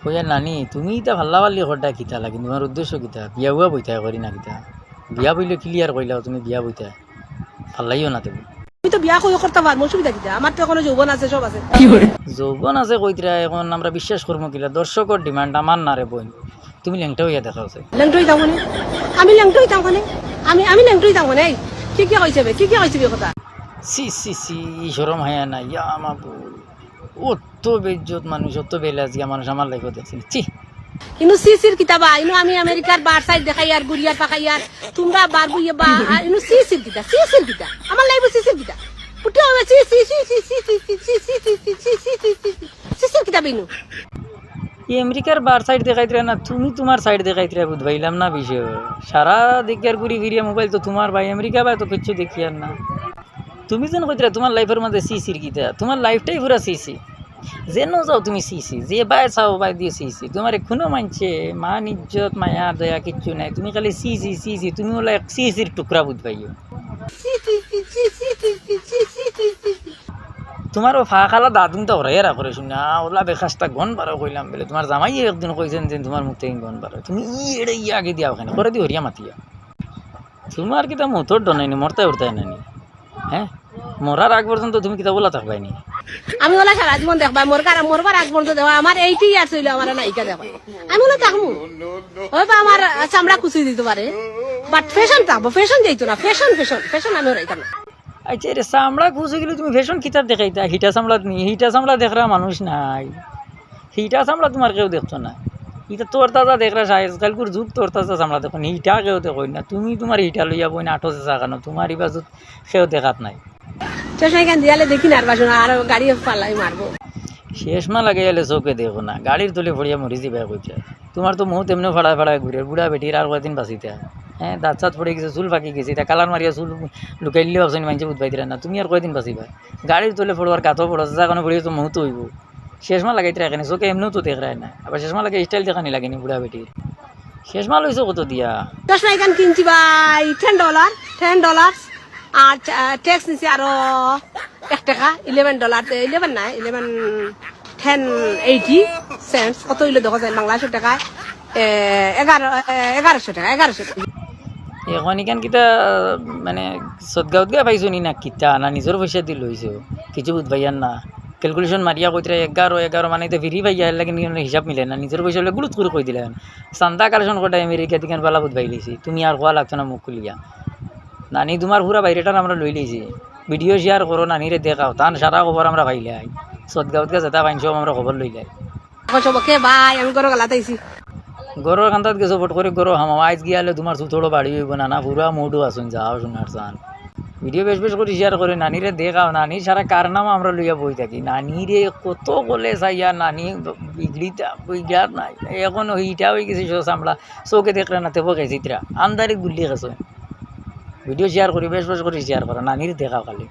কইয়া নানি তুমি এটা ভাল্লা পারলি ঘরটা কিতা লাগে তোমার উদ্দেশ্য কিতা বিয়া বুয়া বইতা করি না কিতা বিয়া বইলে ক্লিয়ার কইলাও তুমি বিয়া বইতা ভাল লাগিও না তুমি আমি তো বিয়া করতে পারবো, অসুবিধা কিটা? আমার তো এখনো যৌবন আছে, সব আছে। যৌবন আছে কইতরা এখন আমরা বিশ্বাস করবো কিলা দর্শকর ডিমান্ড আমার না রে বোন তুমি ল্যাংটা হইয়া দেখা আছে ল্যাংটোই যাবো না, আমি ল্যাংটোই যাবো না, আমি ল্যাংটোই যাবো না। কি কি হয়েছে কি কি হয়েছে কথা? সি সি সি শরম হায়া না ইয়া আমা বল অত বেজ্জত মানুষ অত বেলাজিয়া মানুষ আমার লাইফে দেখছি চি ইনু সিসির কিতাবা ইনু আমি আমেরিকার বার সাইড দেখাই আর গুড়িয়ার পাকাই আর তোমরা বার বুইয়ে বা ইনু সিসির কিতা আমার লাইব সিসির কিতা পুটি হবে সি সি সি সি সি সি সি সি সি সি সি সি সি সি সিসির কিতাব ইনু আমেরিকার বার সাইড দেখাইতরা না তুমি তোমার সাইড দেখাইতরা বুঝবাইলাম না বিষয় সারা দেখিয়ার ঘুরি ফিরিয়া মোবাইল তো তোমার ভাই আমেরিকা ভাই তো কিছু দেখি আর না তুমি যেন কইতরা তোমার লাইফের মধ্যে সিসির কিতা তোমার লাইফটাই পুরা সিসি যেন যাও তুমি সিসি যে বাই চাও বাই দিয়ে সিসি তোমার এখনো মানছে মান ইজ্জত মায়া দয়া কিচ্ছু নাই তুমি খালি সিসি সিসি তুমি হলো এক সিসির টুকরা বুঝবাইও তোমার ও ফা খালা দাদুন তো ওরাই এরা করে শুনে ওলা বেখাস্তা গন বারো কইলাম বলে তোমার জামাই একদিন কইছেন যে তোমার মুখ থেকে গন বারো তুমি এড়ে ইয়ে আগে দিয়া ওখানে করে দি হরিয়া মাতিয়া তোমার কিতা মুতর ডনাইনি মরতে উঠতাই নানি হ্যাঁ মরার আগ পর্যন্ত তুমি কিতা বলা থাকবাইনি আমি ওলা সারা জীবন দেখবা মরবার আগ পর্যন্ত দেখবা আমার 80 ইয়ার্স হইলো আমার নায়িকা দেখবা আমি ওলা থাকবো হয়তো আমার চামড়া কুচি দিতে পারে বাট ফ্যাশন থাকবো ফ্যাশন যাইতো না ফ্যাশন ফ্যাশন ফ্যাশন আমি ওরাইতাম না আচ্ছা রে চামড়া খুঁজে গেলে তুমি ফ্যাশন কিতাব দেখাইতা হিটা চামড়া তুমি হিটা চামড়া দেখরা মানুষ নাই হিটা চামড়া তোমার কেউ দেখতো না এটা তোর তাজা দেখরা আজকালকুর যুগ তোর তাজা চামড়া দেখো হিটা কেউ দেখো না তুমি তোমার হিটা লইয়া বই না আঠো চাকানো তোমার এই বাজুত কেউ দেখাত নাই চশমা এখান দিয়ালে দেখি না আর বাসনা আর গাড়ি পাল্লাই মারবো শেষমা লাগে এলে চোখে দেখো না গাড়ির তলে ফড়িয়া মরি যাবে কইছে তোমার তো মুখ এমনি ফাড়ায় ফাড়ায় ঘুরে বুড়া বেটির আর কয়দিন বাঁচিতে হ্যাঁ দাঁত চাত পড়ে গেছে চুল ফাঁকি গেছে তা কালার মারিয়া চুল লুকাইলে ভাবছেন মানুষে বুঝবাই দিলা না তুমি আর কয়দিন বাঁচিবা গাড়ির তলে ফড়োয়ার কাতো পড়ো যাখানে পড়িয়ে তো মুহূর্ত হইব শেষমা লাগাইতে রাখেনি চোখে এমনিও তো দেখায় না আবার শেষমা লাগে স্টাইল দেখানি লাগেনি বুড়া বেটির শেষমা লইছো কত দিয়া চশমা এখান কিনছি ভাই $10 আর ট্যাক্স নিছি আরো $1 $11 11 নাই 1080 কত হইলো দেখা যায় বাংলাদেশের টাকায় 1100 টাকা এখন ইখান কিতা মানে সদগাঁৱত গিয়া পাইছো নি না কিতা না নিজের পয়সা দি লইছো কিছু বুঝবাইয়ার না ক্যালকুলেশন মারিয়া কইতরা 11 মানে তো ফিরি পাইয়া লাগে হিসাব মিলে না নিজের পয়সা হলে গুলুত করে কই দিলেন চান্দা কালেকশন করতে আমেরিকা থেকে পালা বুঝবাই লিছি তুমি আর কোয়া লাগতো না মুখ খুলিয়া নানি তোমার পুরা বাইরেটার আমরা লই লইছি ভিডিও শেয়ার করো নানিরে দেখাও তান সারা খবর আমরা পাইলাই সদগাঁৱত গিয়া যেটা পাইন সব আমরা খবর লইলাই সবকে ভাই আমি গরো গালাতাইছি গরুর কান্তাত গেছো ফট করে গরু হামা আইজ গিয়ালে তোমার চুথোড়ো বাড়ি হইব না পুরা মুডু আসুন যাও শোনার চান ভিডিও বেশ বেশ করে শেয়ার করে নানিরে দেখাও নানি সারা কারনামা আমরা লইয়া বই থাকি নানিরে কত বলে চাইয়া নানি বিগড়ার নাই এখন হিটা হয়ে গেছে চামড়া চৌকে দেখলে না তেব গেছে ইতরা আন্দারে গুলি গেছে ভিডিও শেয়ার করি বেশ বেশ করে শেয়ার করো নানিরে দেখাও খালি